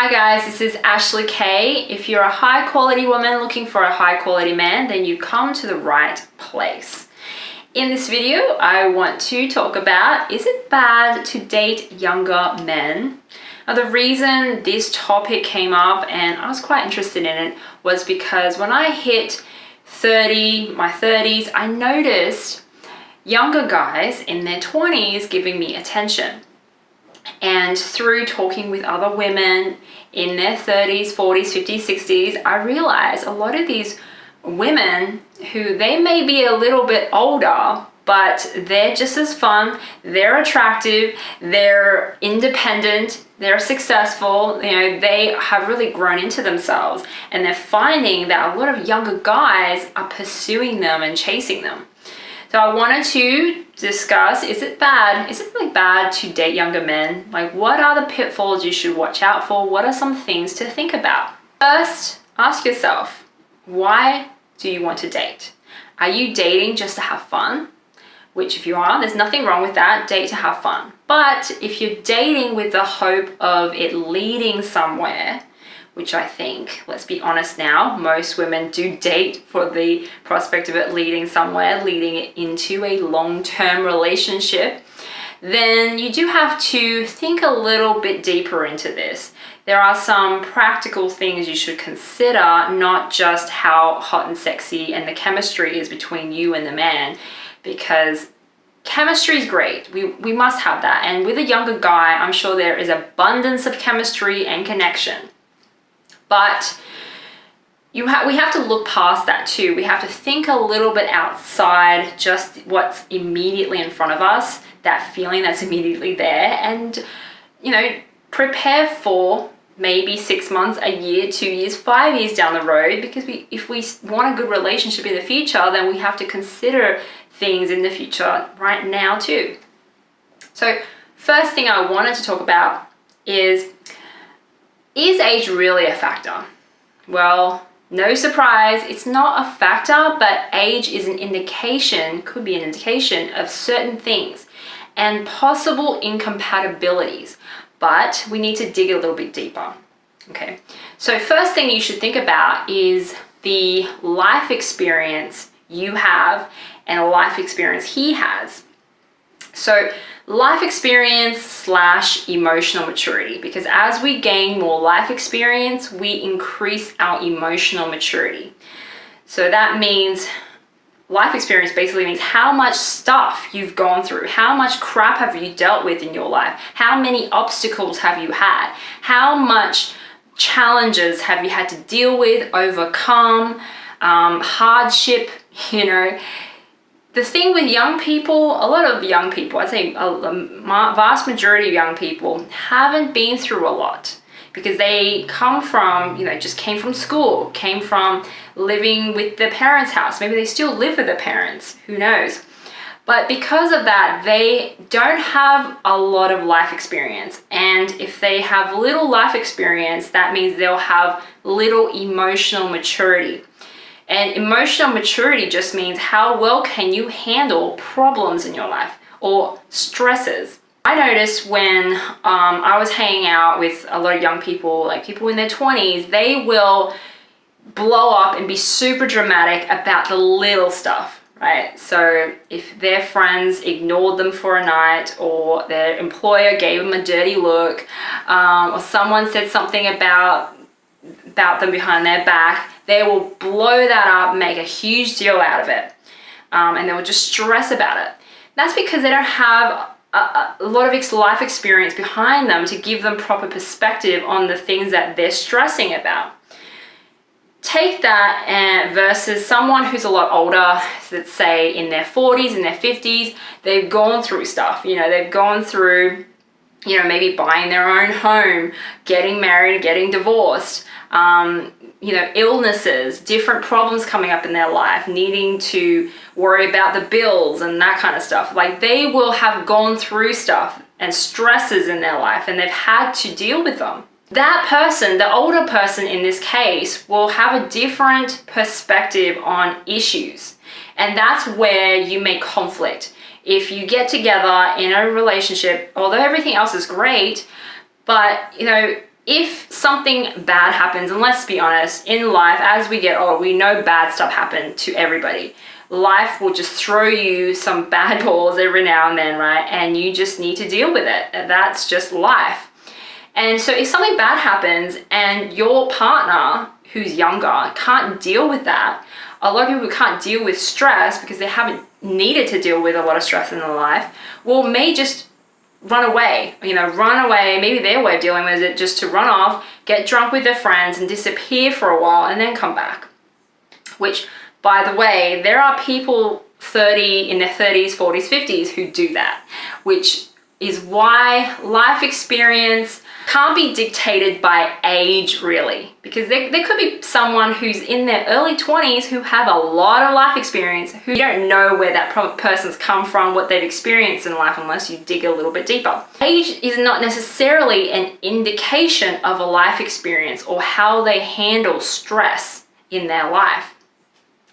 Hi guys, this is Ashley Kay. If you're a high quality woman looking for a high quality man, then you've come to the right place. In this video, I want to talk about, is it bad to date younger men? Now, the reason this topic came up and I was quite interested in it was because when I hit my 30s, I noticed younger guys in their 20s giving me attention. And through talking with other women in their 30s, 40s, 50s, 60s, I realized a lot of these women who they may be a little bit older, but they're just as fun, they're attractive, they're independent, they're successful, they have really grown into themselves, and they're finding that a lot of younger guys are pursuing them and chasing them. So I wanted to discuss, is it really bad to date younger men? Like, what are the pitfalls you should watch out for? What are some things to think about? First, ask yourself, why do you want to date? Are you dating just to have fun? Which if you are, there's nothing wrong with that, date to have fun. But if you're dating with the hope of it leading somewhere, which I think, let's be honest now, most women do date for the prospect of it leading somewhere, leading it into a long-term relationship, then you do have to think a little bit deeper into this. There are some practical things you should consider, not just how hot and sexy and the chemistry is between you and the man, because chemistry is great. We must have that. And with a younger guy, I'm sure there is abundance of chemistry and connection. But we have to look past that too. We have to think a little bit outside just what's immediately in front of us, that feeling that's immediately there, and prepare for maybe 6 months, a year, 2 years, 5 years down the road, because if we want a good relationship in the future, then we have to consider things in the future right now too. So first thing I wanted to talk about is age really a factor? Well, no surprise, it's not a factor, but age is could be an indication of certain things and possible incompatibilities, but we need to dig a little bit deeper. Okay, so first thing you should think about is the life experience you have and a life experience he has. So life experience / emotional maturity, because as we gain more life experience, we increase our emotional maturity. So that means life experience basically means how much stuff you've gone through, how much crap have you dealt with in your life, how many obstacles have you had, how much challenges have you had to deal with, overcome, hardship, The thing with young people, a lot of young people, I'd say a vast majority of young people haven't been through a lot because they come from, just came from school, came from living with their parents' house. Maybe they still live with their parents, who knows? But because of that, they don't have a lot of life experience. And if they have little life experience, that means they'll have little emotional maturity. And emotional maturity just means how well can you handle problems in your life or stresses. I noticed when I was hanging out with a lot of young people, like people in their 20s, they will blow up and be super dramatic about the little stuff, right? So if their friends ignored them for a night, or their employer gave them a dirty look, or someone said something about them behind their back, they will blow that up, make a huge deal out of it, and they will just stress about it. That's because they don't have a lot of life experience behind them to give them proper perspective on the things that they're stressing about. Take that versus someone who's a lot older, let's say in their 40s, in their 50s, they've gone through stuff, they've gone through maybe buying their own home, getting married, getting divorced, illnesses, different problems coming up in their life, needing to worry about the bills and that kind of stuff. Like, they will have gone through stuff and stresses in their life, and they've had to deal with them. That person, the older person in this case, will have a different perspective on issues. And that's where you make conflict. If you get together in a relationship, although everything else is great, but if something bad happens, and let's be honest, in life, as we get older, we know bad stuff happens to everybody. Life will just throw you some bad balls every now and then, right? And you just need to deal with it. That's just life. And so if something bad happens and your partner, who's younger, can't deal with that, a lot of people who can't deal with stress because they haven't needed to deal with a lot of stress in their life, well, may just run away, maybe their way of dealing with it just to run off, get drunk with their friends and disappear for a while and then come back. Which, by the way, there are people in their 30s, 40s, 50s who do that, which is why life experience can't be dictated by age, really, because there could be someone who's in their early 20s who have a lot of life experience, who you don't know where that person's come from, what they've experienced in life, unless you dig a little bit deeper. Age is not necessarily an indication of a life experience or how they handle stress in their life,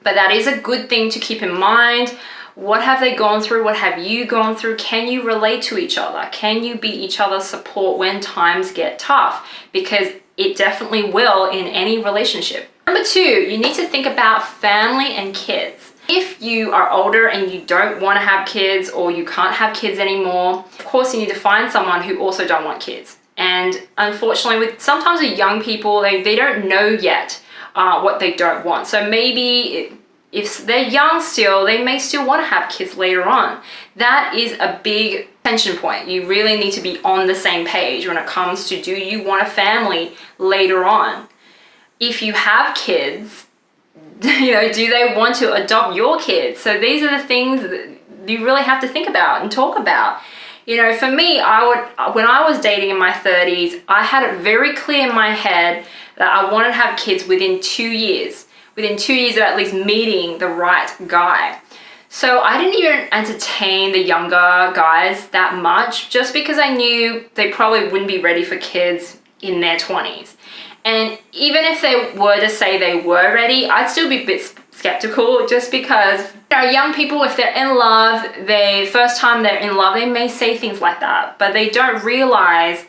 but that is a good thing to keep in mind. What have they gone through? What have you gone through? Can you relate to each other? Can you be each other's support when times get tough? Because it definitely will in any relationship. Number 2, you need to think about family and kids. If you are older and you don't want to have kids or you can't have kids anymore, of course you need to find someone who also don't want kids. And unfortunately, sometimes with young people, they don't know yet what they don't want. So maybe if they're young still, they may still want to have kids later on. That is a big tension point. You really need to be on the same page when it comes to, do you want a family later on? If you have kids, do they want to adopt your kids? So these are the things that you really have to think about and talk about. For me, when I was dating in my 30s, I had it very clear in my head that I wanted to have kids within 2 years. Within 2 years of at least meeting the right guy. So I didn't even entertain the younger guys that much, just because I knew they probably wouldn't be ready for kids in their 20s. And even if they were to say they were ready, I'd still be a bit skeptical, just because young people, if they're in love, first time they're in love, they may say things like that, but they don't realize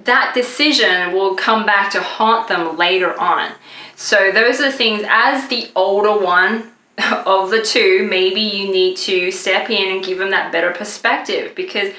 that decision will come back to haunt them later on. So those are the things, as the older one of the two, maybe you need to step in and give them that better perspective, because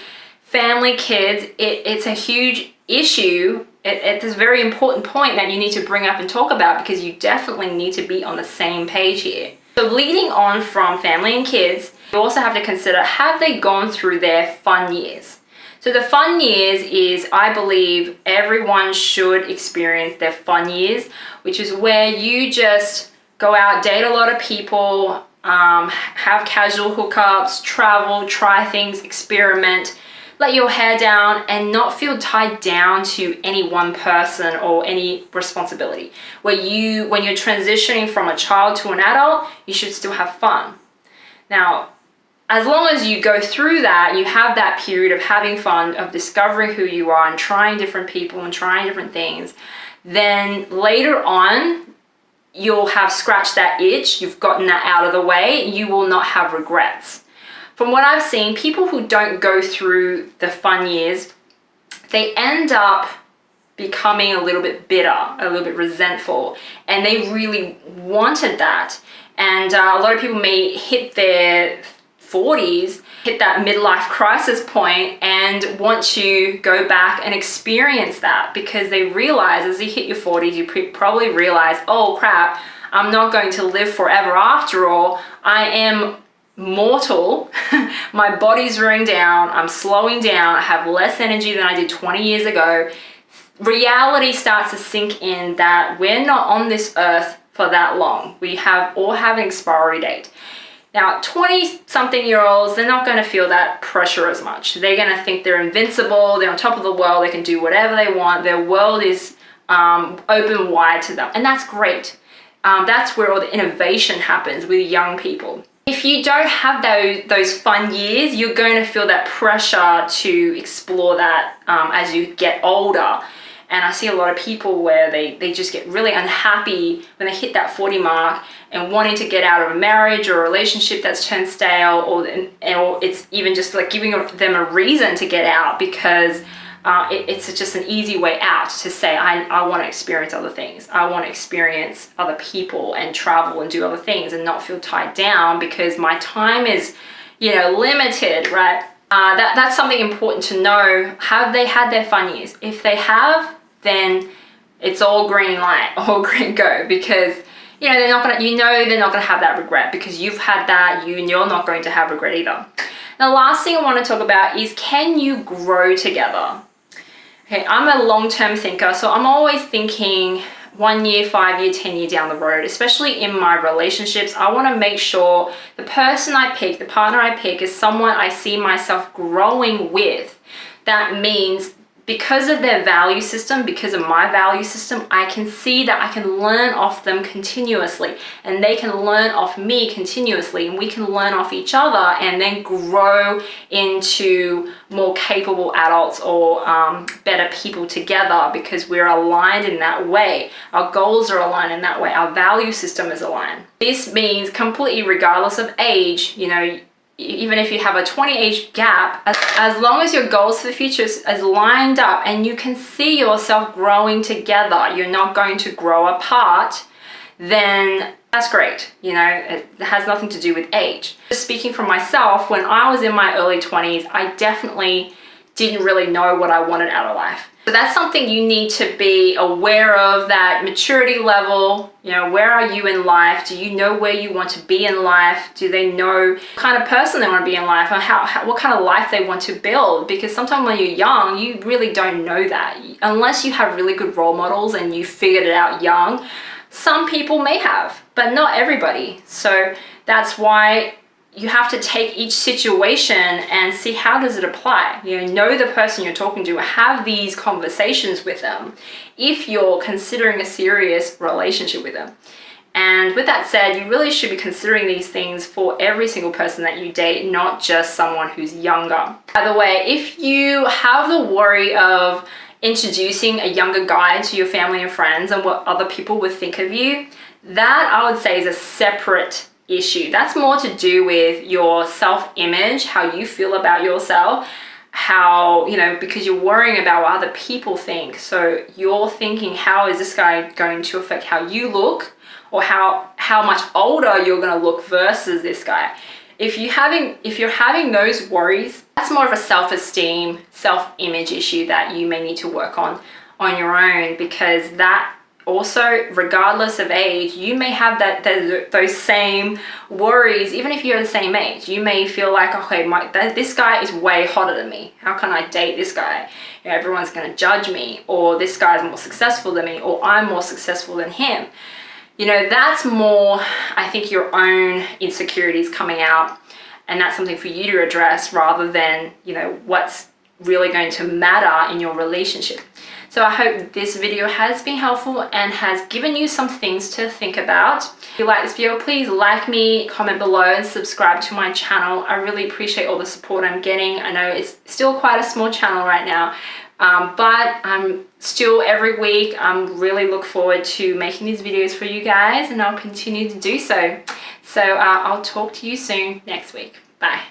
family, kids, it's a huge issue. It's a very important point that you need to bring up and talk about, because you definitely need to be on the same page here. So leading on from family and kids, you also have to consider, have they gone through their fun years? So the fun years is, I believe everyone should experience their fun years, which is where you just go out, date a lot of people, have casual hookups, travel, try things, experiment, let your hair down, and not feel tied down to any one person or any responsibility. When you're transitioning from a child to an adult, you should still have fun. Now, as long as you go through that, you have that period of having fun, of discovering who you are and trying different people and trying different things, then later on, you'll have scratched that itch, you've gotten that out of the way, you will not have regrets. From what I've seen, people who don't go through the fun years, they end up becoming a little bit bitter, a little bit resentful, and they really wanted that. And a lot of people may hit their 40s, hit that midlife crisis point, and want to go back and experience that, because they realize as you hit your 40s, you probably realize, oh crap, I'm not going to live forever after all. I am mortal. My body's wearing down. I'm slowing down. I have less energy than I did 20 years ago. Reality starts to sink in that we're not on this earth for that long. We all have an expiry date. Now, 20-something-year-olds, they're not going to feel that pressure as much. They're going to think they're invincible, they're on top of the world, they can do whatever they want, their world is open wide to them, and that's great. That's where all the innovation happens with young people. If you don't have those fun years, you're going to feel that pressure to explore that as you get older. And I see a lot of people where they just get really unhappy when they hit that 40 mark and wanting to get out of a marriage or a relationship that's turned stale, or it's even just like giving them a reason to get out because it's just an easy way out to say, I want to experience other things. I want to experience other people and travel and do other things and not feel tied down because my time is, limited, right? That's something important to know. Have they had their fun years? If they have, then it's all green light, all green go, because they're not gonna have that regret because you've had that. You're not going to have regret either. The last thing I want to talk about is, can you grow together? Okay, I'm a long-term thinker, so I'm always thinking 1 year, 5 year, 10 year down the road, especially in my relationships. I want to make sure the person I pick, the partner I pick, is someone I see myself growing with. That means because of their value system, because of my value system, I can see that I can learn off them continuously and they can learn off me continuously, and we can learn off each other and then grow into more capable adults or better people together because we're aligned in that way. Our goals are aligned in that way. Our value system is aligned. This means completely regardless of age, even if you have a 20 age gap, as long as your goals for the future is lined up and you can see yourself growing together, you're not going to grow apart, then that's great. It has nothing to do with age. Just speaking for myself, when I was in my early 20s, I definitely didn't really know what I wanted out of life. So that's something you need to be aware of, that maturity level. Where are you in life? Do you know where you want to be in life? Do they know what kind of person they want to be in life, or what kind of life they want to build? Because sometimes when you're young, you really don't know that. Unless you have really good role models and you figured it out young. Some people may have, but not everybody. So that's why you have to take each situation and see how does it apply. Know the person you're talking to, have these conversations with them if you're considering a serious relationship with them. And with that said, you really should be considering these things for every single person that you date, not just someone who's younger. By the way, if you have the worry of introducing a younger guy to your family and friends and what other people would think of you, that I would say is a separate issue. That's more to do with your self-image, how you feel about yourself, because you're worrying about what other people think. So you're thinking, how is this guy going to affect how you look, or how much older you're going to look versus this guy? If you're having those worries, that's more of a self-esteem, self-image issue that you may need to work on your own, because that also, regardless of age, you may have those same worries. Even if you're the same age, you may feel like, okay, this guy is way hotter than me. How can I date this guy? Everyone's going to judge me, or this guy's more successful than me, or I'm more successful than him. That's more, I think, your own insecurities coming out, and that's something for you to address rather than, what's really going to matter in your relationship. So I hope this video has been helpful and has given you some things to think about. If you like this video, please like me, comment below, and subscribe to my channel. I really appreciate all the support I'm getting. I know it's still quite a small channel right now, but I'm still every week. I'm really look forward to making these videos for you guys, and I'll continue to do so. So I'll talk to you soon next week. Bye.